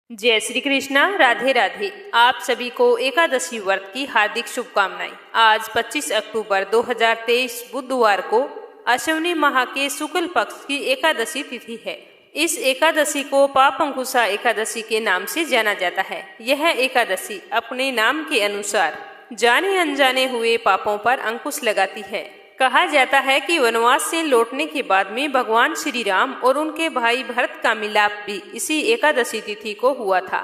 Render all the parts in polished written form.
जय श्री कृष्णा। राधे राधे। आप सभी को एकादशी व्रत की हार्दिक शुभकामनाएं। आज 25 अक्टूबर 2023 बुधवार को अश्विनी माह के शुक्ल पक्ष की एकादशी तिथि है। इस एकादशी को पापंकुशा एकादशी के नाम से जाना जाता है। यह एकादशी अपने नाम के अनुसार जाने अनजाने हुए पापों पर अंकुश लगाती है। कहा जाता है कि वनवास से लौटने के बाद में भगवान श्री राम और उनके भाई भरत का मिलाप भी इसी एकादशी तिथि को हुआ था।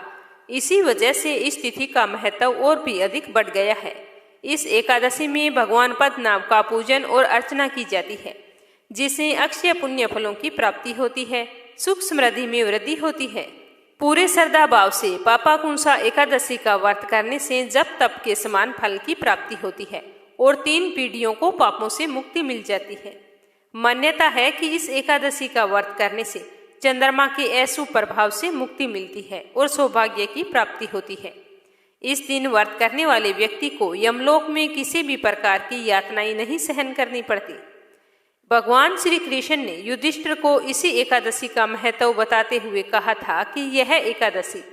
इसी वजह से इस तिथि का महत्व और भी अधिक बढ़ गया है। इस एकादशी में भगवान पद्मनाभ का पूजन और अर्चना की जाती है, जिससे अक्षय पुण्य फलों की प्राप्ति होती है, सुख समृद्धि में वृद्धि होती है। पूरे श्रद्धा भाव से पापंकुशा एकादशी का व्रत करने से जप तप के समान फल की प्राप्ति होती है और 3 पीढ़ियों को पापों से मुक्ति मिल जाती है। मान्यता है कि इस एकादशी का व्रत करने से चंद्रमा के अशुभ प्रभाव से मुक्ति मिलती है और सौभाग्य की प्राप्ति होती है। इस दिन व्रत करने वाले व्यक्ति को यमलोक में किसी भी प्रकार की यातनाएं नहीं सहन करनी पड़ती। भगवान श्री कृष्ण ने युधिष्ठिर को इसी एकादशी का महत्व बताते हुए कहा था कि यह एकादशी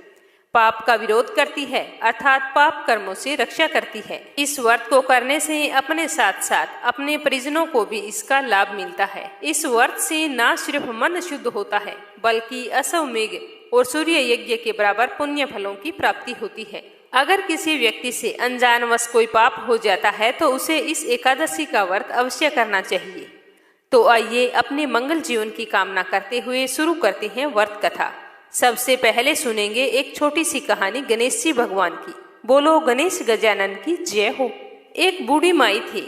पाप का विरोध करती है, अर्थात पाप कर्मों से रक्षा करती है। इस व्रत को करने से अपने साथ साथ अपने परिजनों को भी इसका लाभ मिलता है। इस व्रत से न सिर्फ मन शुद्ध होता है, बल्कि अश्वमेघ और सूर्य यज्ञ के बराबर पुण्य फलों की प्राप्ति होती है। अगर किसी व्यक्ति से अनजानवश कोई पाप हो जाता है तो उसे इस एकादशी का व्रत अवश्य करना चाहिए। तो आइए अपने मंगल जीवन की कामना करते हुए शुरू करते हैं व्रत कथा। सबसे पहले सुनेंगे एक छोटी सी कहानी गणेश जी भगवान की। बोलो गणेश गजानन की जय हो। एक बूढ़ी माई थी,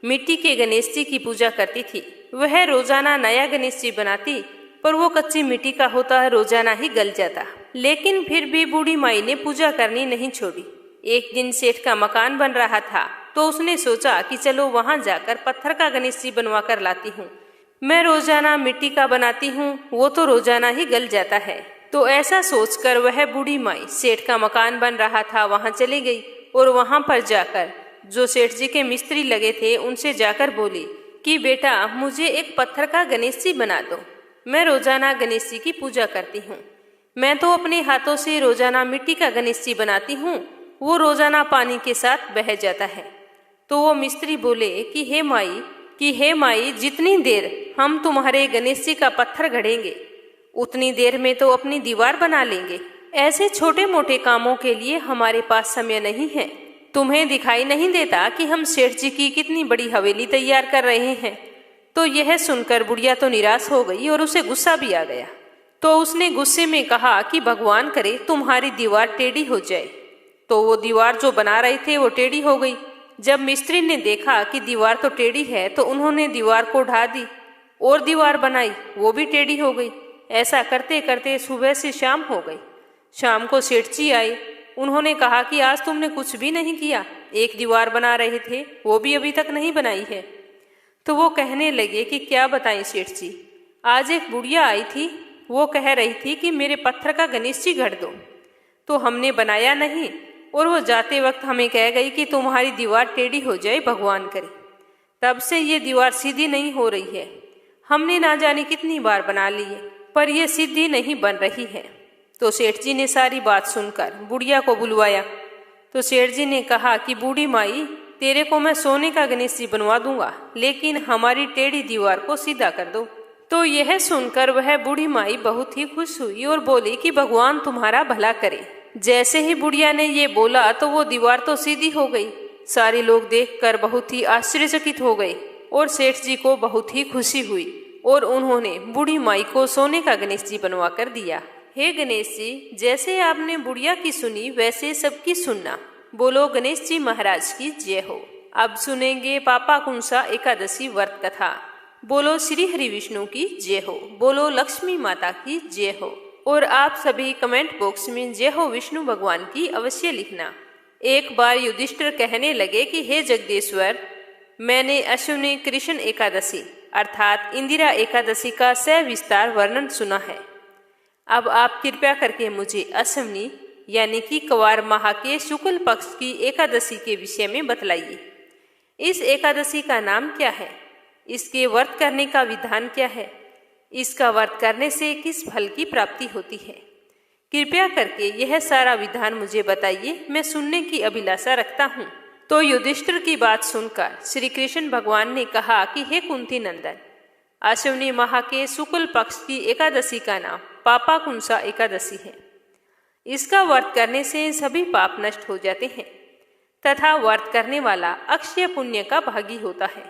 मिट्टी के गणेश जी की पूजा करती थी। वह रोजाना नया गणेश जी बनाती, पर वो कच्ची मिट्टी का होता, रोजाना ही गल जाता। लेकिन फिर भी बूढ़ी माई ने पूजा करनी नहीं छोड़ी। एक दिन सेठ का मकान बन रहा था, तो उसने सोचा कि चलो वहां जाकर पत्थर का गणेश जी बनवा कर लाती हूँ। मैं रोजाना मिट्टी का बनाती हूँ, वो तो रोजाना ही गल जाता है। तो ऐसा सोचकर वह बूढ़ी माई सेठ का मकान बन रहा था वहां चली गई और वहां पर जाकर जो सेठ जी के मिस्त्री लगे थे उनसे जाकर बोली कि बेटा मुझे एक पत्थर का गणेश जी बना दो। मैं रोजाना गणेश जी की पूजा करती हूँ। मैं तो अपने हाथों से रोजाना मिट्टी का गणेश जी बनाती हूँ, वो रोजाना पानी के साथ बह जाता है। तो वो मिस्त्री बोले कि हे माई जितनी देर हम तुम्हारे गणेश जी का पत्थर गढ़ेंगे उतनी देर में तो अपनी दीवार बना लेंगे। ऐसे छोटे मोटे कामों के लिए हमारे पास समय नहीं है। तुम्हें दिखाई नहीं देता कि हम सेठ जी की कितनी बड़ी हवेली तैयार कर रहे हैं। तो यह सुनकर बुढ़िया तो निराश हो गई और उसे गुस्सा भी आ गया। तो उसने गुस्से में कहा कि भगवान करे तुम्हारी दीवार टेढ़ी हो जाए। तो वो दीवार जो बना रहे थे वो टेढ़ी हो गई। जब मिस्त्री ने देखा कि दीवार तो टेढ़ी है तो उन्होंने दीवार को ढा दी और दीवार बनाई, वो भी टेढ़ी हो गई। ऐसा करते करते सुबह से शाम हो गई। शाम को सेठ जी आए। उन्होंने कहा कि आज तुमने कुछ भी नहीं किया, एक दीवार बना रहे थे वो भी अभी तक नहीं बनाई है। तो वो कहने लगे कि क्या बताएं सेठ जी, आज एक बुढ़िया आई थी, वो कह रही थी कि मेरे पत्थर का गणेश जी गढ़ दो। तो हमने बनाया नहीं और वो जाते वक्त हमें कह गई कि तुम्हारी दीवार टेढ़ी हो जाए भगवान करे। तब से ये दीवार सीधी नहीं हो रही है। हमने ना जाने कितनी बार बना ली है, पर यह सीधी नहीं बन रही है। तो सेठ जी ने सारी बात सुनकर बुढ़िया को बुलवाया। तो सेठ जी ने कहा कि बूढ़ी माई तेरे को मैं सोने का गणेश जी बनवा दूंगा, लेकिन हमारी टेढ़ी दीवार को सीधा कर दो। तो यह सुनकर वह बूढ़ी माई बहुत ही खुश हुई और बोली कि भगवान तुम्हारा भला करे। जैसे ही बुढ़िया ने ये बोला तो वो दीवार तो सीधी हो गई। सारे लोग देखकर बहुत ही आश्चर्यचकित हो गए और सेठ जी को बहुत ही खुशी हुई और उन्होंने बूढ़ी माई को सोने का गणेश जी बनवा कर दिया। हे गणेश जी, जैसे आपने बुढ़िया की सुनी वैसे सबकी सुनना। बोलो गणेश जी महाराज की जय हो। अब सुनेंगे पापंकुशा एकादशी व्रत कथा। बोलो श्री हरि विष्णु की जय हो। बोलो लक्ष्मी माता की जय हो। और आप सभी कमेंट बॉक्स में जय हो विष्णु भगवान की अवश्य लिखना। एक बार युधिष्ठिर कहने लगे कि हे जगदीश्वर, मैंने अश्विनी कृष्ण एकादशी अर्थात इंदिरा एकादशी का सविस्तार वर्णन सुना है। अब आप कृपया करके मुझे अश्विनी यानी कि क्वार माह के शुक्ल पक्ष की एकादशी के विषय में बतलाइए। इस एकादशी का नाम क्या है, इसके व्रत करने का विधान क्या है, इसका व्रत करने से किस फल की प्राप्ति होती है, कृपया करके यह सारा विधान मुझे बताइए, मैं सुनने की अभिलाषा रखता हूँ। तो युधिष्ठिर की बात सुनकर श्री कृष्ण भगवान ने कहा कि हे कुंती नंदन, अश्विनी माह के शुक्ल पक्ष की एकादशी का नाम पापाकुंसा एकादशी है। इसका व्रत करने से सभी पाप नष्ट हो जाते हैं तथा व्रत करने वाला अक्षय पुण्य का भागी होता है।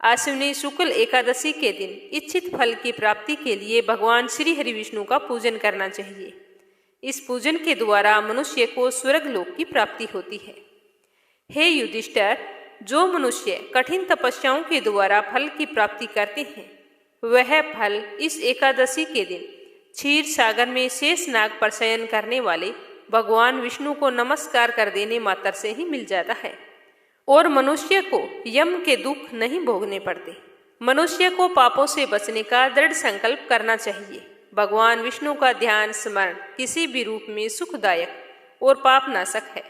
अश्विनी शुक्ल एकादशी के दिन इच्छित फल की प्राप्ति के लिए भगवान श्री हरि विष्णु का पूजन करना चाहिए। इस पूजन के द्वारा मनुष्य को स्वर्ग लोक की प्राप्ति होती है। हे युधिष्ठिर, जो मनुष्य कठिन तपस्याओं के द्वारा फल की प्राप्ति करते हैं, वह फल इस एकादशी के दिन क्षीर सागर में शेष नाग पर शयन करने वाले भगवान विष्णु को नमस्कार कर देने मात्र से ही मिल जाता है और मनुष्य को यम के दुख नहीं भोगने पड़ते। मनुष्य को पापों से बचने का दृढ़ संकल्प करना चाहिए। भगवान विष्णु का ध्यान स्मरण किसी भी रूप में सुखदायक और पापनाशक है,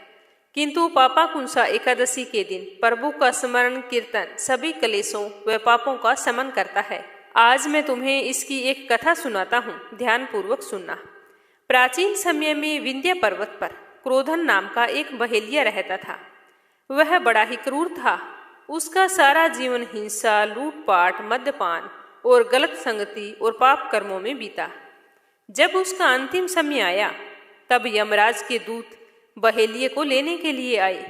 किंतु पापाकुंसा एकादशी के दिन प्रभु का स्मरण कीर्तन सभी क्लेशों व पापों का शमन करता है। आज मैं तुम्हें इसकी एक कथा सुनाता हूँ, ध्यान पूर्वक सुनना। प्राचीन समय में विंध्य पर्वत पर क्रोधन नाम का एक बहेलिया रहता था। वह बड़ा ही क्रूर था। उसका सारा जीवन हिंसा, लूटपाट, मद्यपान और गलत संगति और पाप कर्मों में बीता। जब उसका अंतिम समय आया, तब यमराज के दूत बहेलिये को लेने के लिए आए।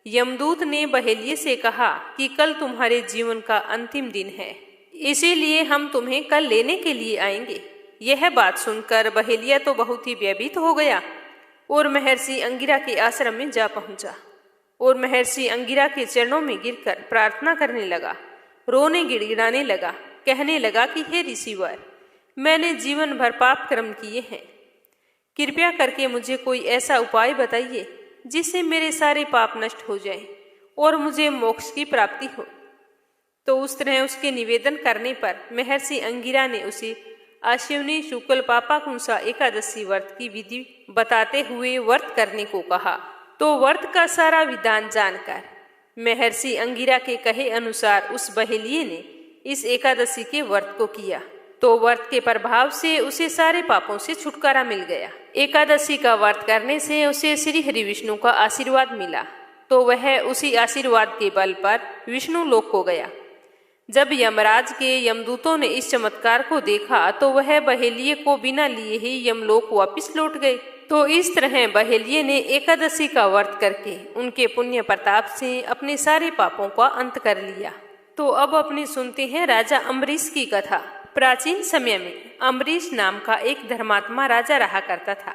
यमदूत ने बहेलिये से कहा कि कल तुम्हारे जीवन का अंतिम दिन है, इसीलिए हम तुम्हें कल लेने के लिए आएंगे। यह बात सुनकर बहेलिया तो बहुत ही भयभीत हो गया और महर्षि अंगिरा के आश्रम में जा पहुंचा और महर्षि अंगिरा के चरणों में गिरकर प्रार्थना करने लगा, रोने गिड़गिड़ाने लगा, कहने लगा कि हे ऋषिवर, मैंने जीवन भर पाप कर्म किए हैं, कृपया करके मुझे कोई ऐसा उपाय बताइए जिससे मेरे सारे पाप नष्ट हो जाएं और मुझे मोक्ष की प्राप्ति हो। तो उस तरह उसके निवेदन करने पर महर्षि अंगिरा ने उसे अश्विनी शुक्ल पापाकुंसा एकादशी व्रत की विधि बताते हुए व्रत करने को कहा। तो व्रत का सारा विधान जानकर महर्षि अंगिरा के कहे अनुसार उस बहेलिये ने इस एकादशी के व्रत को किया। तो व्रत के प्रभाव से उसे सारे पापों से छुटकारा मिल गया। एकादशी का व्रत करने से उसे श्री हरि विष्णु का आशीर्वाद मिला, तो वह उसी आशीर्वाद के बल पर विष्णु लोक को गया। जब यमराज के यमदूतों ने इस चमत्कार को देखा तो वह बहेलिये को बिना लिए ही यमलोक वापिस लौट गए। तो इस तरह बहेलिये ने एकादशी का व्रत करके उनके पुण्य प्रताप से अपने सारे पापों का अंत कर लिया। तो अब अपने सुनते हैं राजा अम्बरीश की कथा। प्राचीन समय में अम्बरीश नाम का एक धर्मात्मा राजा रहा करता था।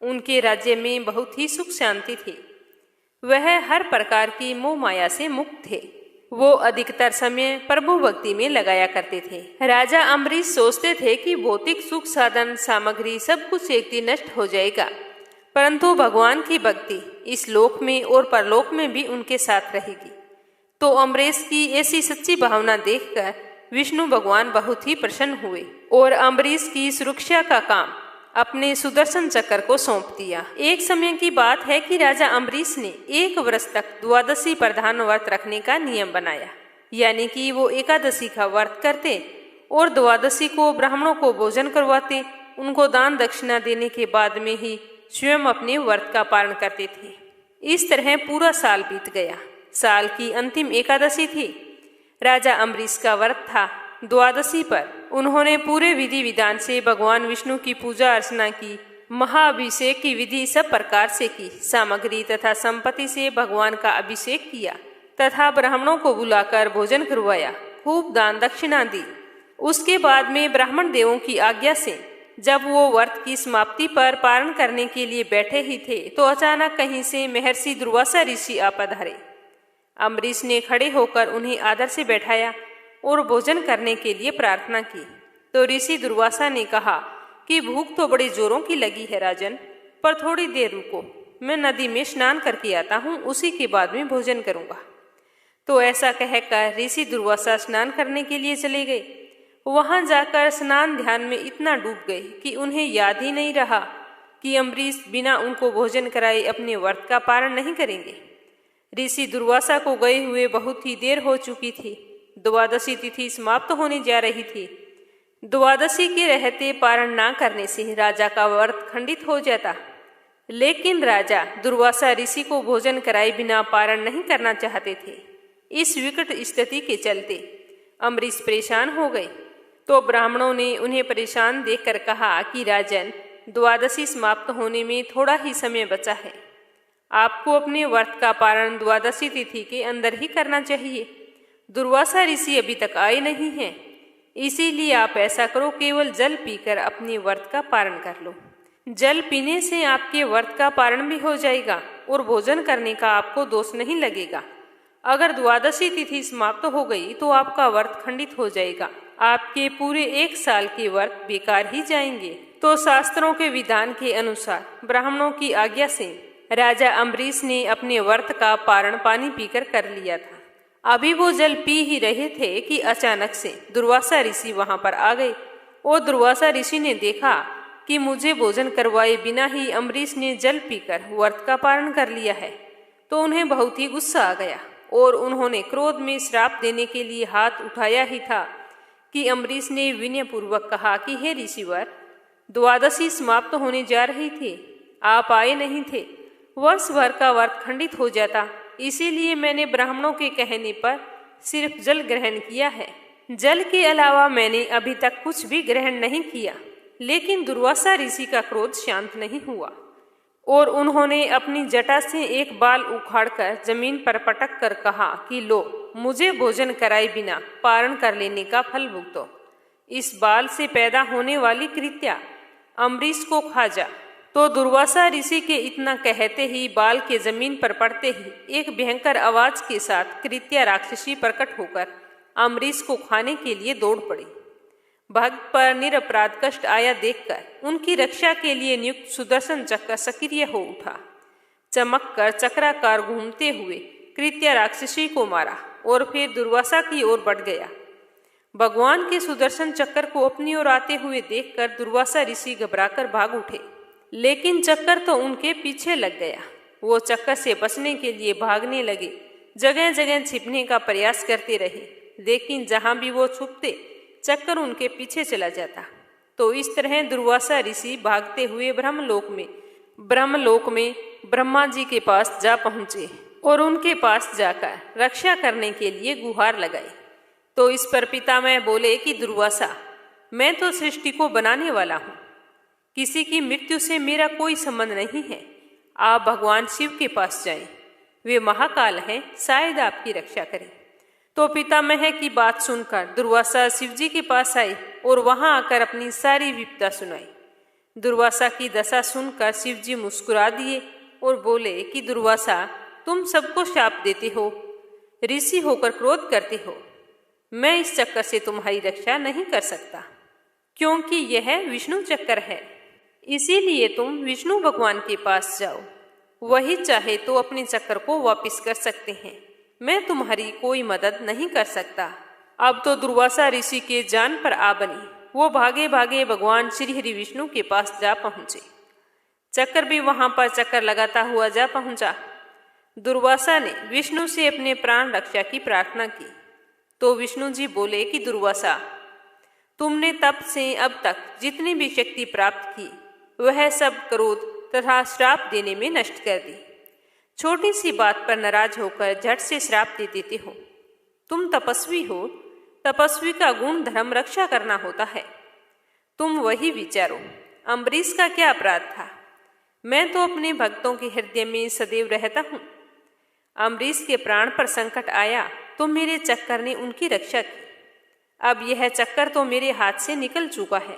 उनके राज्य में बहुत ही सुख शांति थी। वह हर प्रकार की मोह माया से मुक्त थे। वो अधिकतर समय प्रभु भक्ति में लगाया करते थे। राजा अम्बरीश सोचते थे कि भौतिक सुख साधन सामग्री सब कुछ एक दिन नष्ट हो जाएगा, परंतु भगवान की भक्ति इस लोक में और परलोक में भी उनके साथ रहेगी। तो अम्बरीश की ऐसी सच्ची भावना देखकर विष्णु भगवान बहुत ही प्रसन्न हुए और अम्बरीश की सुरक्षा का काम अपने सुदर्शन चक्र को सौंप दिया। एक समय की बात है कि राजा अम्बरीश ने 1 वर्ष तक द्वादशी प्रधान व्रत रखने का नियम बनाया, यानी कि वो एकादशी का व्रत करते और द्वादशी को ब्राह्मणों को भोजन करवाते, उनको दान दक्षिणा देने के बाद में ही स्वयं अपने व्रत का पालन करते थे। इस तरह पूरा साल बीत गया। साल की अंतिम एकादशी थी। राजा अम्बरीश का व्रत था। द्वादशी पर उन्होंने पूरे विधि विधान से भगवान विष्णु की पूजा अर्चना की, महाअभिषेक की विधि सब प्रकार से की, सामग्री तथा संपत्ति से भगवान का अभिषेक किया तथा ब्राह्मणों को बुलाकर भोजन करवाया, खूब दान दक्षिणा दी। उसके बाद में ब्राह्मण देवों की आज्ञा से जब वो व्रत की समाप्ति पर पारण करने के लिए बैठे ही थे तो अचानक कहीं से महर्षि दुर्वासा ऋषि आ पधारे। अम्बरीश ने खड़े होकर उन्हें आदर से बैठाया और भोजन करने के लिए प्रार्थना की। तो ऋषि दुर्वासा ने कहा कि भूख तो बड़े जोरों की लगी है राजन, पर थोड़ी देर रुको, मैं नदी में स्नान करके आता हूँ, उसी के बाद में भोजन करूँगा। तो ऐसा कहकर ऋषि दुर्वासा स्नान करने के लिए चले गए। वहां जाकर स्नान ध्यान में इतना डूब गए कि उन्हें याद ही नहीं रहा कि अम्बरीश बिना उनको भोजन कराए अपने व्रत का पारण नहीं करेंगे। ऋषि दुर्वासा को गए हुए बहुत ही देर हो चुकी थी। द्वादशी तिथि समाप्त होने जा रही थी। द्वादशी के रहते पारण ना करने से राजा का व्रत खंडित हो जाता, लेकिन राजा दुर्वासा ऋषि को भोजन कराए बिना पारण नहीं करना चाहते थे। इस विकट स्थिति के चलते अम्बरीश परेशान हो गए। तो ब्राह्मणों ने उन्हें परेशान देखकर कहा कि राजन, द्वादशी समाप्त होने में थोड़ा ही समय बचा है। आपको अपने व्रत का पारण द्वादशी तिथि के अंदर ही करना चाहिए। दुर्वासा ऋषि अभी तक आए नहीं हैं, इसीलिए आप ऐसा करो, केवल जल पीकर अपने व्रत का पारण कर लो। जल पीने से आपके व्रत का पारण भी हो जाएगा और भोजन करने का आपको दोष नहीं लगेगा। अगर द्वादशी तिथि समाप्त हो गई तो आपका व्रत खंडित हो जाएगा, आपके पूरे 1 साल के व्रत बेकार ही जाएंगे। तो शास्त्रों के विधान के अनुसार ब्राह्मणों की आज्ञा से राजा अम्बरीश ने अपने व्रत का पारण पानी पीकर कर लिया था। अभी वो जल पी ही रहे थे कि अचानक से दुर्वासा ऋषि वहां पर आ गए। और दुर्वासा ऋषि ने देखा कि मुझे भोजन करवाए बिना ही अम्बरीश ने जल पीकर व्रत का पारण कर लिया है। तो उन्हें बहुत ही गुस्सा आ गया और उन्होंने क्रोध में श्राप देने के लिए हाथ उठाया ही था कि अम्बरीश ने विनयपूर्वक कहा कि हे ऋषिवर, द्वादशी समाप्त होने जा रही थी, आप आए नहीं थे, वर्ष भर का व्रत खंडित हो जाता, इसीलिए मैंने ब्राह्मणों के कहने पर सिर्फ जल ग्रहण किया है। जल के अलावा मैंने अभी तक कुछ भी ग्रहण नहीं किया। लेकिन दुर्वासा ऋषि का क्रोध शांत नहीं हुआ और उन्होंने अपनी जटा से एक बाल उखाड़कर जमीन पर पटक कर कहा कि लो, मुझे भोजन कराए बिना पारण कर लेने का फल भुगतो। इस बाल से पैदा होने वाली कृत्या अम्बरीश को खा जा। तो दुर्वासा ऋषि के इतना कहते ही बाल के जमीन पर पड़ते ही एक भयंकर आवाज के साथ कृत्या राक्षसी प्रकट होकर अम्बरीश को खाने के लिए दौड़ पड़ी। भक्त पर निरपराध कष्ट आया देखकर उनकी रक्षा के लिए नियुक्त सुदर्शन चक्र सक्रिय हो उठा। चमक कर चक्राकार घूमते हुए कृत्या राक्षसी को मारा और फिर दुर्वासा की ओर बढ़ गया। भगवान के सुदर्शन चक्र को अपनी ओर आते हुए देखकर दुर्वासा ऋषि घबराकर भाग उठे, लेकिन चक्कर तो उनके पीछे लग गया। वो चक्कर से बचने के लिए भागने लगे, जगह जगह छिपने का प्रयास करते रहे, लेकिन जहां भी वो छुपते चक्कर उनके पीछे चला जाता। तो इस तरह दुर्वासा ऋषि भागते हुए ब्रह्मलोक में ब्रह्मा जी के पास जा पहुंचे और उनके पास जाकर रक्षा करने के लिए गुहार लगाई। तो इस पर पितामह बोले कि दुर्वासा, मैं तो सृष्टि को बनाने वाला हूँ, किसी की मृत्यु से मेरा कोई संबंध नहीं है। आप भगवान शिव के पास जाएं, वे महाकाल हैं, शायद आपकी रक्षा करें। तो पितामह की बात सुनकर दुर्वासा शिवजी के पास आए और वहां आकर अपनी सारी विपदा सुनाई। दुर्वासा की दशा सुनकर शिवजी मुस्कुरा दिए और बोले कि दुर्वासा, तुम सबको शाप देते हो, ऋषि होकर क्रोध करते हो। मैं इस चक्कर से तुम्हारी रक्षा नहीं कर सकता, क्योंकि यह विष्णु चक्कर है। इसीलिए तुम विष्णु भगवान के पास जाओ, वही चाहे तो अपने चक्कर को वापस कर सकते हैं। मैं तुम्हारी कोई मदद नहीं कर सकता। अब तो दुर्वासा ऋषि के जान पर आ बनी। वो भागे भागे भगवान श्री हरि विष्णु के पास जा पहुंचे। चक्कर भी वहां पर चक्कर लगाता हुआ जा पहुंचा। दुर्वासा ने विष्णु से अपने प्राण रक्षा की प्रार्थना की। तो विष्णु जी बोले कि दुर्वासा, तुमने तब से अब तक जितनी भी शक्ति प्राप्त की वह सब क्रोध तथा श्राप देने में नष्ट कर दी। छोटी सी बात पर नाराज होकर झट से श्राप दे देते हो। तुम तपस्वी हो, तपस्वी का गुण धर्म रक्षा करना होता है। तुम वही विचारो, अम्बरीश का क्या अपराध था? मैं तो अपने भक्तों के हृदय में सदैव रहता हूँ। अम्बरीश के प्राण पर संकट आया तो मेरे चक्कर ने उनकी रक्षा की। अब यह चक्कर तो मेरे हाथ से निकल चुका है,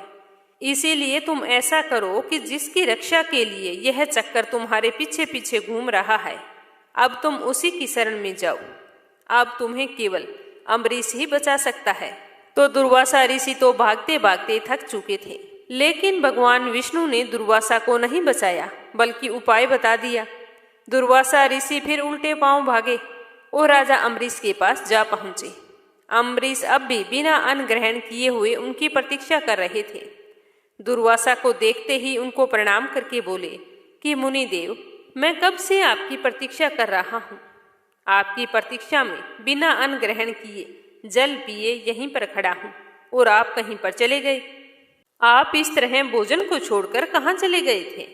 इसीलिए तुम ऐसा करो कि जिसकी रक्षा के लिए यह चक्कर तुम्हारे पीछे पीछे घूम रहा है, अब तुम उसी की शरण में जाओ। अब तुम्हें केवल अम्बरीश ही बचा सकता है। तो दुर्वासा ऋषि तो भागते भागते थक चुके थे, लेकिन भगवान विष्णु ने दुर्वासा को नहीं बचाया, बल्कि उपाय बता दिया। दुर्वासा ऋषि फिर उल्टे पांव भागे और राजा अम्बरीश के पास जा पहुंचे। अम्बरीश अब भी बिना अन्न ग्रहण किए हुए उनकी प्रतीक्षा कर रहे थे। दुर्वासा को देखते ही उनको प्रणाम करके बोले कि मुनिदेव, मैं कब से आपकी प्रतीक्षा कर रहा हूँ। आपकी प्रतीक्षा में बिना अन्न ग्रहण किए जल पिए यहीं पर खड़ा हूँ। और आप कहीं पर चले गए। आप इस तरह भोजन को छोड़कर कहाँ चले गए थे?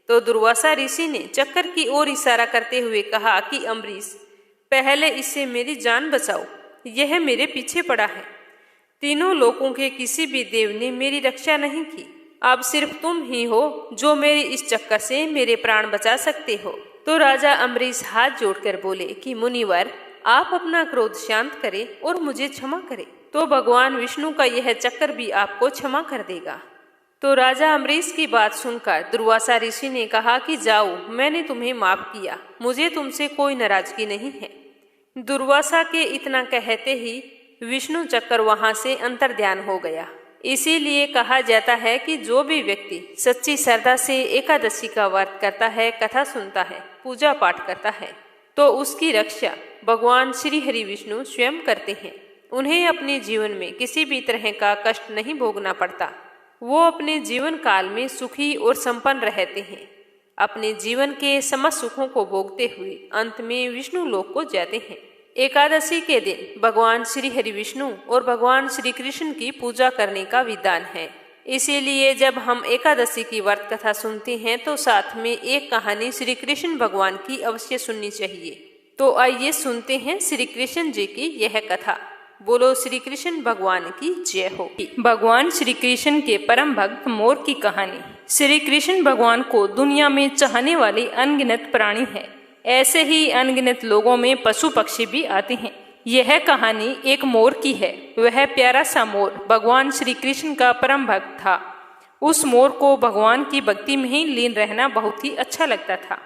तो दुर्वासा ऋषि ने चक्कर की ओर इशारा करते हुए कहा कि अम्बरीश, पहले इससे मेरी जान बचाओ, यह मेरे पीछे पड़ा है। तीनों लोकों के किसी भी देव ने मेरी रक्षा नहीं की, अब सिर्फ तुम ही हो जो मेरी इस चक्कर से मेरे प्राण बचा सकते हो। तो राजा अम्बरीश हाथ जोड़कर बोले कि मुनिवर, आप अपना क्रोध शांत करें और मुझे क्षमा करें, तो भगवान विष्णु का यह चक्कर भी आपको क्षमा कर देगा। तो राजा अम्बरीश की बात सुनकर दुर्वासा ऋषि ने कहा कि जाओ, मैंने तुम्हें माफ किया, मुझे तुमसे कोई नाराजगी नहीं है। दुर्वासा के इतना कहते ही विष्णु चक्कर वहां से अंतर्ध्यान हो गया। इसीलिए कहा जाता है कि जो भी व्यक्ति सच्ची श्रद्धा से एकादशी का व्रत करता है, कथा सुनता है, पूजा पाठ करता है, तो उसकी रक्षा भगवान श्री हरि विष्णु स्वयं करते हैं। उन्हें अपने जीवन में किसी भी तरह का कष्ट नहीं भोगना पड़ता। वो अपने जीवन काल में सुखी और संपन्न रहते हैं। अपने जीवन के समस्त सुखों को भोगते हुए अंत में विष्णु लोक को जाते हैं। एकादशी के दिन भगवान श्री हरि विष्णु और भगवान श्री कृष्ण की पूजा करने का विधान है। इसीलिए जब हम एकादशी की व्रत कथा सुनते हैं तो साथ में एक कहानी श्री कृष्ण भगवान की अवश्य सुननी चाहिए। तो आइए सुनते हैं श्री कृष्ण जी की यह कथा। बोलो श्री कृष्ण भगवान की जय हो। भगवान श्री कृष्ण के परम भक्त मोर की कहानी। श्री कृष्ण भगवान को दुनिया में चाहने वाले अनगिनत प्राणी है। ऐसे ही अनगिनत लोगों में पशु पक्षी भी आते हैं। यह कहानी एक मोर की है। वह प्यारा सा मोर भगवान श्री कृष्ण का परम भक्त था। उस मोर को भगवान की भक्ति में ही लीन रहना बहुत ही अच्छा लगता था।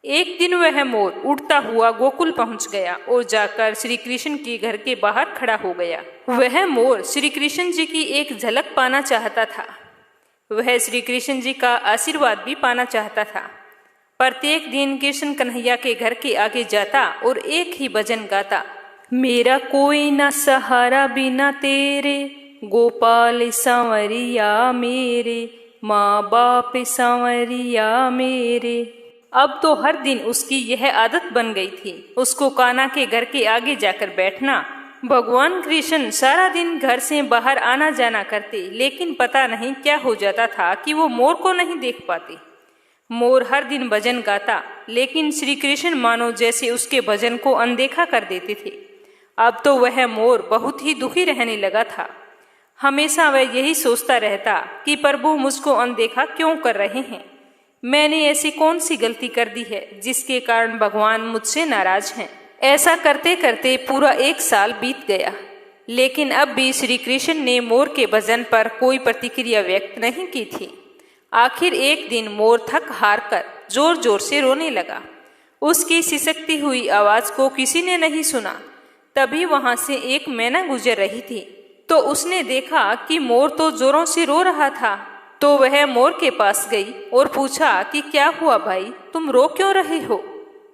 एक दिन वह मोर उड़ता हुआ गोकुल पहुंच गया और जाकर श्री कृष्ण के घर के बाहर खड़ा हो गया। वह मोर श्री कृष्ण जी की एक झलक पाना चाहता था। वह श्री कृष्ण जी का आशीर्वाद भी पाना चाहता था। प्रत्येक दिन कृष्ण कन्हैया के घर के आगे जाता और एक ही भजन गाता, मेरा कोई ना सहारा बिना तेरे, गोपाल सांवरिया मेरे, माँ बाप सांवरिया मेरे। अब तो हर दिन उसकी यह आदत बन गई थी, उसको कान्हा के घर के आगे जाकर बैठना। भगवान कृष्ण सारा दिन घर से बाहर आना जाना करते, लेकिन पता नहीं क्या हो जाता था कि वो मोर को नहीं देख पाते। मोर हर दिन भजन गाता, लेकिन श्री कृष्ण मानो जैसे उसके भजन को अनदेखा कर देते थे। अब तो वह मोर बहुत ही दुखी रहने लगा था। हमेशा वह यही सोचता रहता कि प्रभु मुझको अनदेखा क्यों कर रहे हैं। मैंने ऐसी कौन सी गलती कर दी है जिसके कारण भगवान मुझसे नाराज हैं। ऐसा करते करते पूरा 1 साल बीत गया, लेकिन अब भी श्री कृष्ण ने मोर के भजन पर कोई प्रतिक्रिया व्यक्त नहीं की थी। आखिर एक दिन मोर थक हार कर जोर जोर से रोने लगा। उसकी सिसकती हुई आवाज को किसी ने नहीं सुना। तभी वहां से एक मैना गुजर रही थी, तो उसने देखा कि मोर तो जोरों से रो रहा था। तो वह मोर के पास गई और पूछा कि क्या हुआ भाई, तुम रो क्यों रहे हो?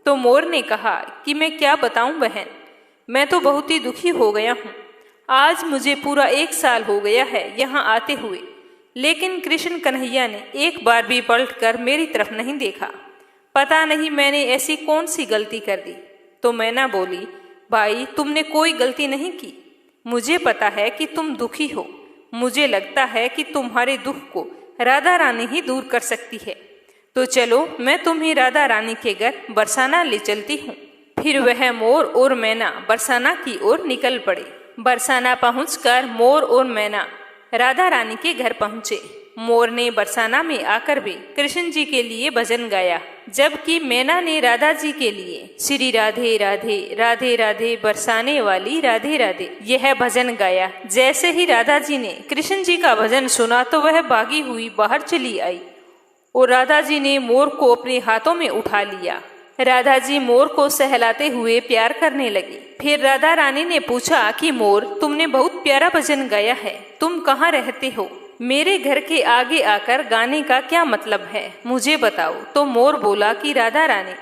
तो मोर ने कहा कि मैं क्या बताऊं बहन, मैं तो बहुत ही दुखी हो गया हूँ। आज मुझे पूरा 1 साल हो गया है यहाँ आते हुए, लेकिन कृष्ण कन्हैया ने एक बार भी पलटकर मेरी तरफ नहीं देखा। पता नहीं मैंने ऐसी कौन सी गलती कर दी। तो मैना बोली, भाई तुमने कोई गलती नहीं की। मुझे पता है कि तुम दुखी हो। मुझे लगता है कि तुम्हारे दुख को राधा रानी ही दूर कर सकती है। तो चलो मैं तुम्हें राधा रानी के घर बरसाना ले चलती हूँ। फिर वह मोर और मैना बरसाना की ओर निकल पड़े। बरसाना पहुंचकर मोर और मैना राधा रानी के घर पहुंचे। मोर ने बरसाना में आकर भी कृष्ण जी के लिए भजन गाया, जबकि मैना ने राधा जी के लिए श्री राधे राधे राधे राधे बरसाने वाली राधे राधे यह भजन गाया। जैसे ही राधा जी ने कृष्ण जी का भजन सुना तो वह भागी हुई बाहर चली आई और राधा जी ने मोर को अपने हाथों में उठा लिया। राधा जी मोर को सहलाते हुए प्यार करने लगी। फिर राधा रानी ने पूछा कि मोर, तुमने बहुत प्यारा भजन गाया है, तुम कहाँ रहते हो? मेरे घर के आगे आकर गाने का क्या मतलब है, मुझे बताओ। तो मोर बोला कि राधा रानी,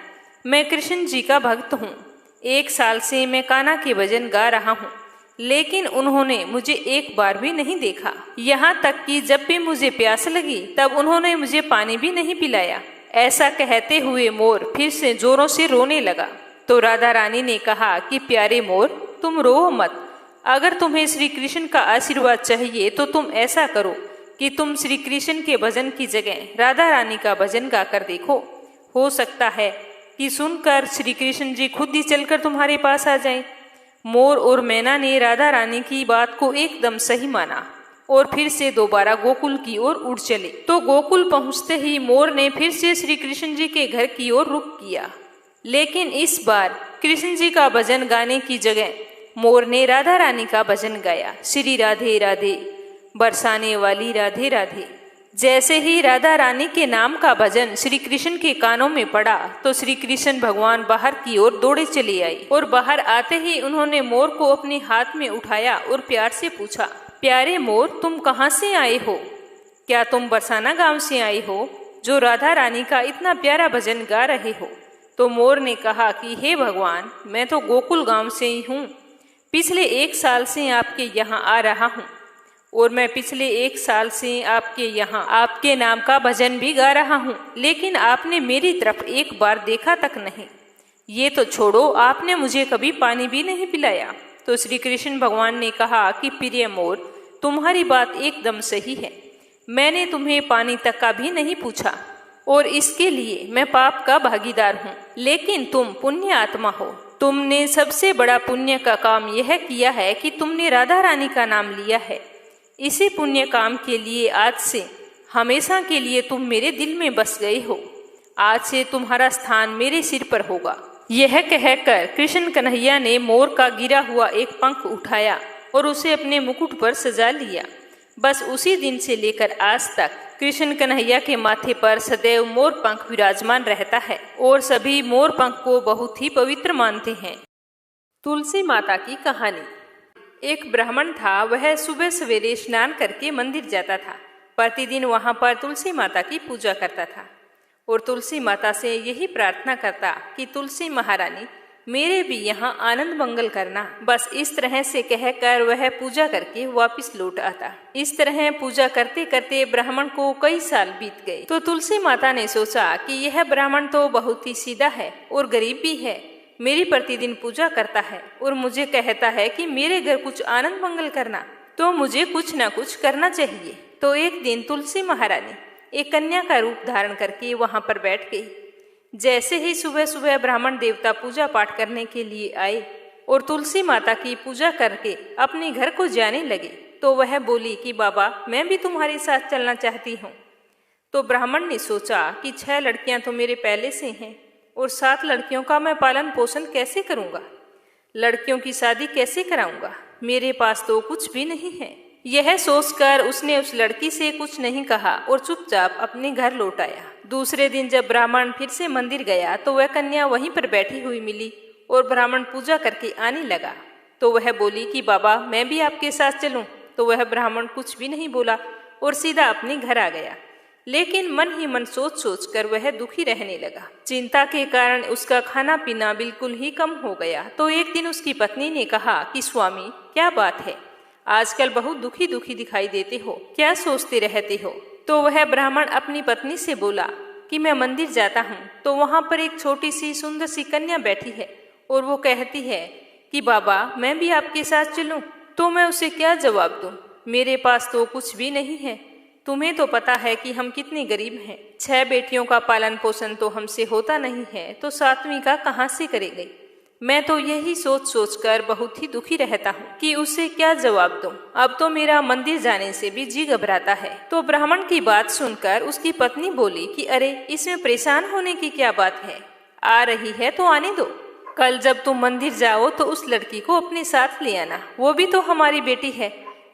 मैं कृष्ण जी का भक्त हूँ। 1 साल से मैं कान्हा के भजन गा रहा हूँ, लेकिन उन्होंने मुझे एक बार भी नहीं देखा। यहाँ तक कि जब भी मुझे प्यास लगी तब उन्होंने मुझे पानी भी नहीं पिलाया। ऐसा कहते हुए मोर फिर से जोरों से रोने लगा। तो राधा रानी ने कहा कि प्यारे मोर, तुम रो मत, अगर तुम्हें श्री कृष्ण का आशीर्वाद चाहिए तो तुम ऐसा करो कि तुम श्री कृष्ण के भजन की जगह राधा रानी का भजन गाकर देखो। हो सकता है कि सुनकर श्री कृष्ण जी खुद ही चलकर तुम्हारे पास आ जाएं। मोर और मैना ने राधा रानी की बात को एकदम सही माना और फिर से दोबारा गोकुल की ओर उड़ चले। तो गोकुल पहुंचते ही मोर ने फिर से श्री कृष्ण जी के घर की ओर रुख किया, लेकिन इस बार कृष्ण जी का भजन गाने की जगह मोर ने राधा रानी का भजन गाया। श्री राधे राधे बरसाने वाली राधे राधे। जैसे ही राधा रानी के नाम का भजन श्री कृष्ण के कानों में पड़ा तो श्री कृष्ण भगवान बाहर की ओर दौड़े चले आए और बाहर आते ही उन्होंने मोर को अपने हाथ में उठाया और प्यार से पूछा, प्यारे मोर, तुम कहाँ से आए हो? क्या तुम बरसाना गांव से आए हो जो राधा रानी का इतना प्यारा भजन गा रहे हो? तो मोर ने कहा कि हे भगवान, मैं तो गोकुल गांव से ही हूँ। पिछले 1 साल से आपके यहाँ आ रहा हूँ और मैं पिछले 1 साल से आपके यहाँ आपके नाम का भजन भी गा रहा हूँ, लेकिन आपने मेरी तरफ एक बार देखा तक नहीं। ये तो छोड़ो, आपने मुझे कभी पानी भी नहीं पिलाया। तो श्री कृष्ण भगवान ने कहा कि प्रिय मोर, तुम्हारी बात एकदम सही है। मैंने तुम्हें पानी तक का भी नहीं पूछा और इसके लिए मैं पाप का भागीदार हूँ, लेकिन तुम पुण्य आत्मा हो। तुमने सबसे बड़ा पुण्य का काम यह किया है कि तुमने राधा रानी का नाम लिया है। इसी पुण्य काम के लिए आज से हमेशा के लिए तुम मेरे दिल में बस गए हो। आज से तुम्हारा स्थान मेरे सिर पर होगा। यह कहकर कृष्ण कन्हैया ने मोर का गिरा हुआ एक पंख उठाया और उसे अपने मुकुट पर सजा लिया। बस उसी दिन से लेकर आज तक कृष्ण कन्हैया के माथे पर सदैव मोर पंख विराजमान रहता है और सभी मोर पंख को बहुत ही पवित्र मानते हैं। तुलसी माता की कहानी। एक ब्राह्मण था, वह सुबह सवेरे स्नान करके मंदिर जाता था। प्रतिदिन वहां पर तुलसी माता की पूजा करता था और तुलसी माता से यही प्रार्थना करता कि तुलसी महारानी मेरे भी यहाँ आनंद मंगल करना। बस इस तरह से कहकर वह पूजा करके वापस लौट आता। इस तरह पूजा करते करते ब्राह्मण को कई साल बीत गए। तो तुलसी माता ने सोचा कि यह ब्राह्मण तो बहुत ही सीधा है और गरीब भी है, मेरी प्रतिदिन पूजा करता है और मुझे कहता है कि मेरे घर कुछ आनंद मंगल करना, तो मुझे कुछ ना कुछ करना चाहिए। तो एक दिन तुलसी महारानी एक कन्या का रूप धारण करके वहां पर बैठ गई। जैसे ही सुबह सुबह ब्राह्मण देवता पूजा पाठ करने के लिए आए और तुलसी माता की पूजा करके अपने घर को जाने लगे, तो वह बोली कि बाबा, मैं भी तुम्हारे साथ चलना चाहती हूँ। तो ब्राह्मण ने सोचा कि 6 लड़कियां तो मेरे पहले से हैं और 7 लड़कियों का मैं पालन पोषण कैसे करूँगा, लड़कियों की शादी कैसे कराऊंगा, मेरे पास तो कुछ भी नहीं है। यह सोचकर उसने उस लड़की से कुछ नहीं कहा और चुपचाप अपने घर लौट आया। दूसरे दिन जब ब्राह्मण फिर से मंदिर गया तो वह कन्या वहीं पर बैठी हुई मिली और ब्राह्मण पूजा करके आने लगा। तो वह बोली कि बाबा, मैं भी आपके साथ चलूं। तो वह ब्राह्मण कुछ भी नहीं बोला और सीधा अपने घर आ गया। लेकिन मन ही मन सोच सोच कर वह दुखी रहने लगा। चिंता के कारण उसका खाना पीना बिल्कुल ही कम हो गया। तो एक दिन उसकी पत्नी ने कहा कि स्वामी, क्या बात है, आजकल बहुत दुखी दुखी दिखाई देते हो, क्या सोचते रहते हो? तो वह ब्राह्मण अपनी पत्नी से बोला कि मैं मंदिर जाता हूँ तो वहाँ पर एक छोटी सी सुंदर सी कन्या बैठी है और वो कहती है कि बाबा, मैं भी आपके साथ चलूं। तो मैं उसे क्या जवाब दूं? मेरे पास तो कुछ भी नहीं है। तुम्हें तो पता है कि हम कितने गरीब हैं। 6 बेटियों का पालन पोषण तो हमसे होता नहीं है, तो 7वीं का कहाँ से करेंगे? मैं तो यही सोच सोच कर बहुत ही दुखी रहता हूँ कि उसे क्या जवाब दूं। अब तो मेरा मंदिर जाने से भी जी घबराता है। तो ब्राह्मण की बात सुनकर उसकी पत्नी बोली कि अरे, इसमें परेशान होने की क्या बात है, आ रही है तो आने दो। कल जब तुम मंदिर जाओ तो उस लड़की को अपने साथ ले आना, वो भी तो हमारी बेटी है।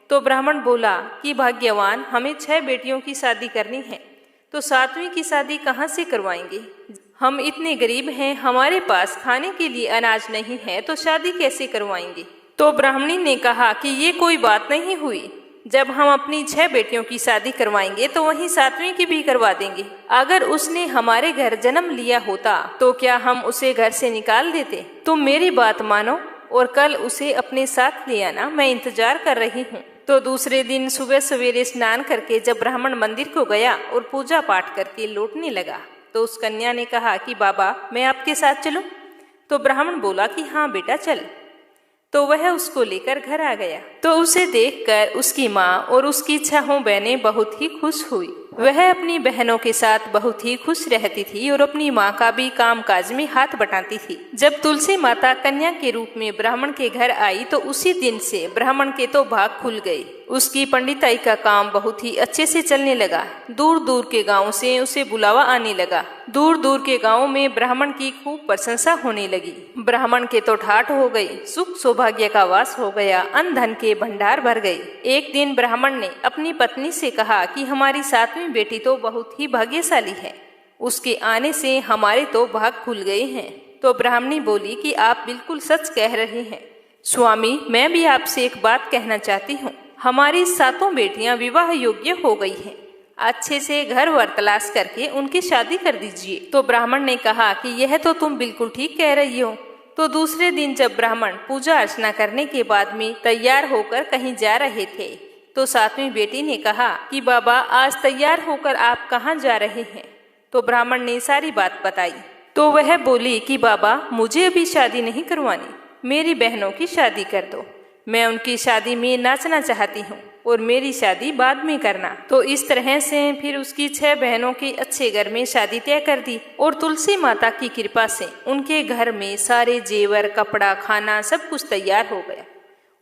तो ब्राह्मण बोला कि भाग्यवान, हमें 6 बेटियों की शादी करनी है, तो 7वीं की शादी कहाँ से करवाएंगे? हम इतने गरीब हैं, हमारे पास खाने के लिए अनाज नहीं है, तो शादी कैसे करवाएंगे? तो ब्राह्मणी ने कहा कि ये कोई बात नहीं हुई, जब हम अपनी 6 बेटियों की शादी करवाएंगे तो वहीं 7वीं की भी करवा देंगे। अगर उसने हमारे घर जन्म लिया होता तो क्या हम उसे घर से निकाल देते? तुम मेरी बात मानो और कल उसे अपने साथ ले आना, मैं इंतजार कर रही हूँ। तो दूसरे दिन सुबह सवेरे स्नान करके जब ब्राह्मण मंदिर को गया और पूजा पाठ करके लौटने लगा तो उस कन्या ने कहा कि बाबा, मैं आपके साथ चलूं? तो ब्राह्मण बोला कि हाँ बेटा, चल। तो वह उसको लेकर घर आ गया। तो उसे देखकर उसकी माँ और उसकी 6 बहनें बहुत ही खुश हुई। वह अपनी बहनों के साथ बहुत ही खुश रहती थी और अपनी माँ का भी काम काज में हाथ बटाती थी। जब तुलसी माता कन्या के रूप में ब्राह्मण के घर आई तो उसी दिन से ब्राह्मण के तो भाग खुल गए। उसकी पंडिताई का काम बहुत ही अच्छे से चलने लगा। दूर दूर के गांव से उसे बुलावा आने लगा। दूर दूर के गांव में ब्राह्मण की खूब प्रशंसा होने लगी। ब्राह्मण के तो ठाठ हो गई, सुख सौभाग्य का वास हो गया, अन्न धन के भंडार भर गए। एक दिन ब्राह्मण ने अपनी पत्नी से कहा कि हमारी 7वीं बेटी तो बहुत ही भाग्यशाली है, उसके आने से हमारे तो भाग खुल गए हैं। तो ब्राह्मणी बोली कि आप बिल्कुल सच कह रहे हैं स्वामी, मैं भी आपसे एक बात कहना चाहती हूँ। हमारी 7 बेटियां विवाह योग्य हो गई हैं। अच्छे से घर वर तलाश करके उनकी शादी कर दीजिए। तो ब्राह्मण ने कहा कि यह तो तुम बिल्कुल ठीक कह रही हो। तो दूसरे दिन जब ब्राह्मण पूजा अर्चना करने के बाद में तैयार होकर कहीं जा रहे थे तो 7वीं बेटी ने कहा कि बाबा आज तैयार होकर आप कहाँ जा रहे हैं। तो ब्राह्मण ने सारी बात बताई। तो वह बोली कि बाबा मुझे अभी शादी नहीं करवानी, मेरी बहनों की शादी कर दो। मैं उनकी शादी में नाचना चाहती हूँ और मेरी शादी बाद में करना। तो इस तरह से फिर उसकी 6 बहनों की अच्छे घर में शादी तय कर दी और तुलसी माता की कृपा से उनके घर में सारे जेवर, कपड़ा, खाना सब कुछ तैयार हो गया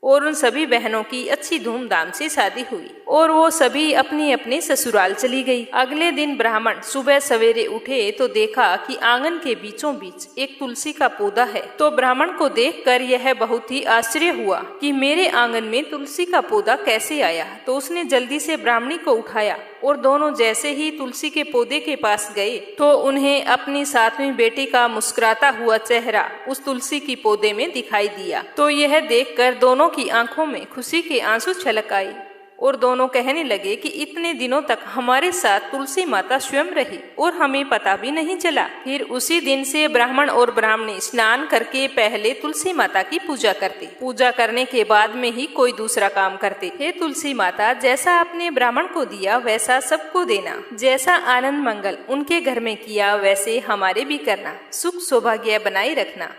और उन सभी बहनों की अच्छी धूमधाम से शादी हुई और वो सभी अपने अपने ससुराल चली गई। अगले दिन ब्राह्मण सुबह सवेरे उठे तो देखा कि आंगन के बीचों बीच एक तुलसी का पौधा है। तो ब्राह्मण को देखकर यह बहुत ही आश्चर्य हुआ कि मेरे आंगन में तुलसी का पौधा कैसे आया। तो उसने जल्दी से ब्राह्मणी को उठाया और दोनों जैसे ही तुलसी के पौधे के पास गए तो उन्हें अपनी 7वीं बेटी का मुस्कुराता हुआ चेहरा उस तुलसी की पौधे में दिखाई दिया। तो यह देखकर दोनों की आंखों में खुशी के आंसू छलक आए और दोनों कहने लगे कि इतने दिनों तक हमारे साथ तुलसी माता स्वयं रही और हमें पता भी नहीं चला। फिर उसी दिन से ब्राह्मण और ब्राह्मणी स्नान करके पहले तुलसी माता की पूजा करते, पूजा करने के बाद में ही कोई दूसरा काम करते। हे तुलसी माता, जैसा आपने ब्राह्मण को दिया वैसा सबको देना, जैसा आनंद मंगल उनके घर में किया वैसे हमारे भी करना, सुख सौभाग्य बनाए रखना।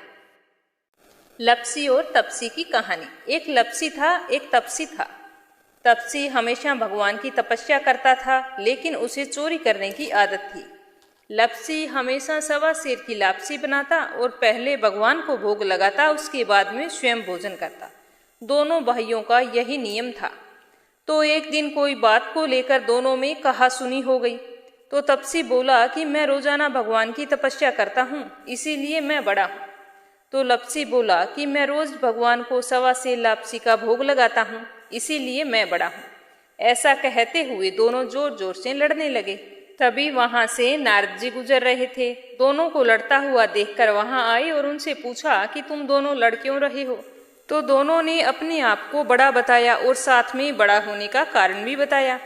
लप्सी और तपसी की कहानी। एक लप्सी था, एक तपसी था। तपसी हमेशा भगवान की तपस्या करता था लेकिन उसे चोरी करने की आदत थी। लप्सी हमेशा 1.25 सेर की लापसी बनाता और पहले भगवान को भोग लगाता, उसके बाद में स्वयं भोजन करता। दोनों भाइयों का यही नियम था। तो एक दिन कोई बात को लेकर दोनों में कहासुनी हो गई। तो तपसी बोला कि मैं रोजाना भगवान की तपस्या करता हूँ, इसीलिए मैं बड़ा हूँ। तो लप्सी बोला कि मैं रोज भगवान को 1.25 सेर लापसी का भोग लगाता हूँ, इसीलिए मैं बड़ा हूँ। ऐसा कहते हुए दोनों जोर जोर से लड़ने लगे। तभी वहां से नारद जी गुजर रहे थे। दोनों को लड़ता हुआ देखकर वहां आए और उनसे पूछा कि तुम दोनों लड़ क्यों रहे हो। तो दोनों ने अपने आप को बड़ा बताया और साथ में बड़ा होने का कारण भी बताया।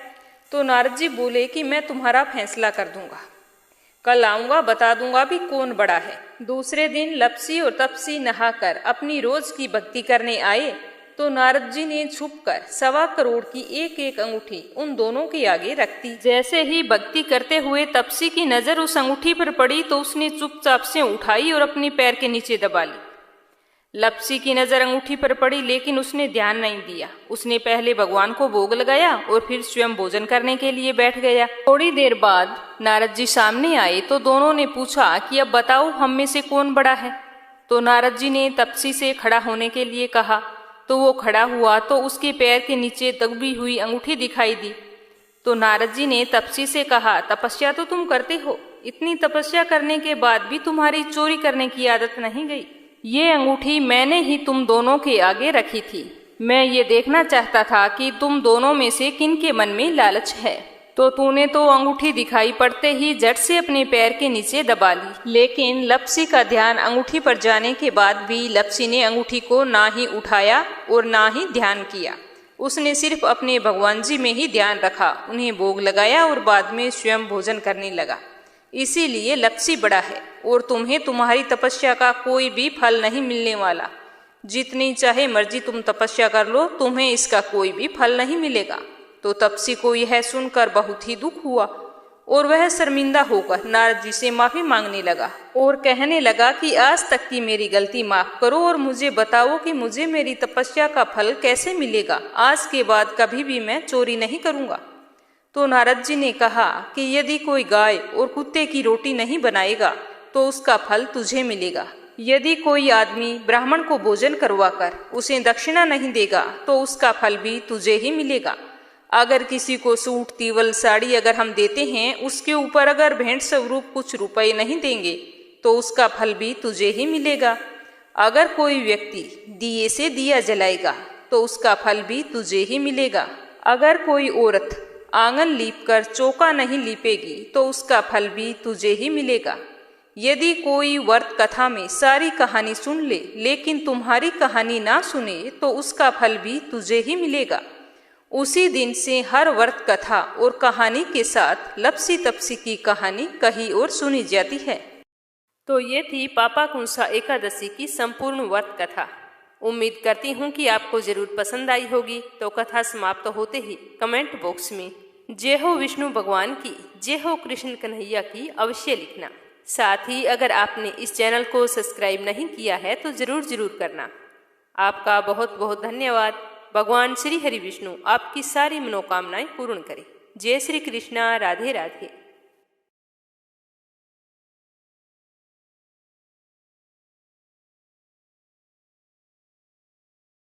तो नारद जी बोले कि मैं तुम्हारा फैसला कर दूंगा, कल आऊंगा, बता दूंगा भी कौन बड़ा है। दूसरे दिन लप्सी और तपसी नहाकर अपनी रोज की भक्ति करने आए तो नारद जी ने छुपकर 1.25 करोड़ की एक एक अंगूठी उन दोनों के आगे रख दी। जैसे ही भक्ति करते हुए तपसी की नजर उस अंगूठी पर पड़ी तो उसने चुपचाप से उठाई और अपने पैर के नीचे दबा ली। लप्सी की नजर अंगूठी पर पड़ी लेकिन उसने ध्यान नहीं दिया। उसने पहले भगवान को भोग लगाया और फिर स्वयं भोजन करने के लिए बैठ गया। थोड़ी देर बाद नारद जी सामने आए तो दोनों ने पूछा कि अब बताओ हम में से कौन बड़ा है। तो नारद जी ने तपसी से खड़ा होने के लिए कहा तो वो खड़ा हुआ तो उसके पैर के नीचे दबी हुई अंगूठी दिखाई दी। तो नारद जी ने तपसी से कहा, तपस्या तो तुम करते हो, इतनी तपस्या करने के बाद भी तुम्हारी चोरी करने की आदत नहीं गई। ये अंगूठी मैंने ही तुम दोनों के आगे रखी थी। मैं ये देखना चाहता था कि तुम दोनों में से किन के मन में लालच है। तो तूने तो अंगूठी दिखाई पड़ते ही झट से अपने पैर के नीचे दबा ली। लेकिन लप्सी का ध्यान अंगूठी पर जाने के बाद भी लप्सी ने अंगूठी को ना ही उठाया और ना ही ध्यान किया। उसने सिर्फ अपने भगवान जी में ही ध्यान रखा, उन्हें भोग लगाया और बाद में स्वयं भोजन करने लगा। इसीलिए लप्सी बड़ा है और तुम्हें तुम्हारी तपस्या का कोई भी फल नहीं मिलने वाला। जितनी चाहे मर्जी तुम तपस्या कर लो, तुम्हें इसका कोई भी फल नहीं मिलेगा। तो तपसी को यह सुनकर बहुत ही दुख हुआ। और वह शर्मिंदा होकर नारद जी से माफी मांगने लगा और कहने लगा कि आज तक की मेरी गलती माफ करो और मुझे बताओ कि मुझे मेरी तपस्या का फल कैसे मिलेगा। आज के बाद कभी भी मैं चोरी नहीं करूंगा। तो नारद जी ने कहा कि यदि कोई गाय और कुत्ते की रोटी नहीं बनाएगा तो उसका फल तुझे मिलेगा। यदि कोई आदमी ब्राह्मण को भोजन करवाकर उसे दक्षिणा नहीं देगा तो उसका फल भी तुझे ही मिलेगा। अगर किसी को सूट तीवल साड़ी अगर हम देते हैं, उसके ऊपर अगर भेंट स्वरूप कुछ रुपए नहीं देंगे तो उसका फल भी तुझे ही मिलेगा। अगर कोई व्यक्ति दिए से दिया जलाएगा तो उसका फल भी तुझे ही मिलेगा। अगर कोई औरत आंगन लीपकर चौका नहीं लीपेगी तो उसका फल भी तुझे ही मिलेगा। यदि कोई व्रत कथा में सारी कहानी सुन ले लेकिन तुम्हारी कहानी ना सुने तो उसका फल भी तुझे ही मिलेगा। उसी दिन से हर व्रत कथा और कहानी के साथ लपसी तपसी की कहानी कहीं और सुनी जाती है। तो ये थी पापाकुंसा एकादशी की संपूर्ण व्रत कथा। उम्मीद करती हूँ कि आपको जरूर पसंद आई होगी। तो कथा समाप्त होते ही कमेंट बॉक्स में जय हो विष्णु भगवान की, जय हो कृष्ण कन्हैया की अवश्य लिखना। साथ ही अगर आपने इस चैनल को सब्सक्राइब नहीं किया है तो जरूर करना। आपका बहुत बहुत धन्यवाद। भगवान श्री हरि विष्णु आपकी सारी मनोकामनाएं पूर्ण करें। जय श्री कृष्णा। राधे राधे।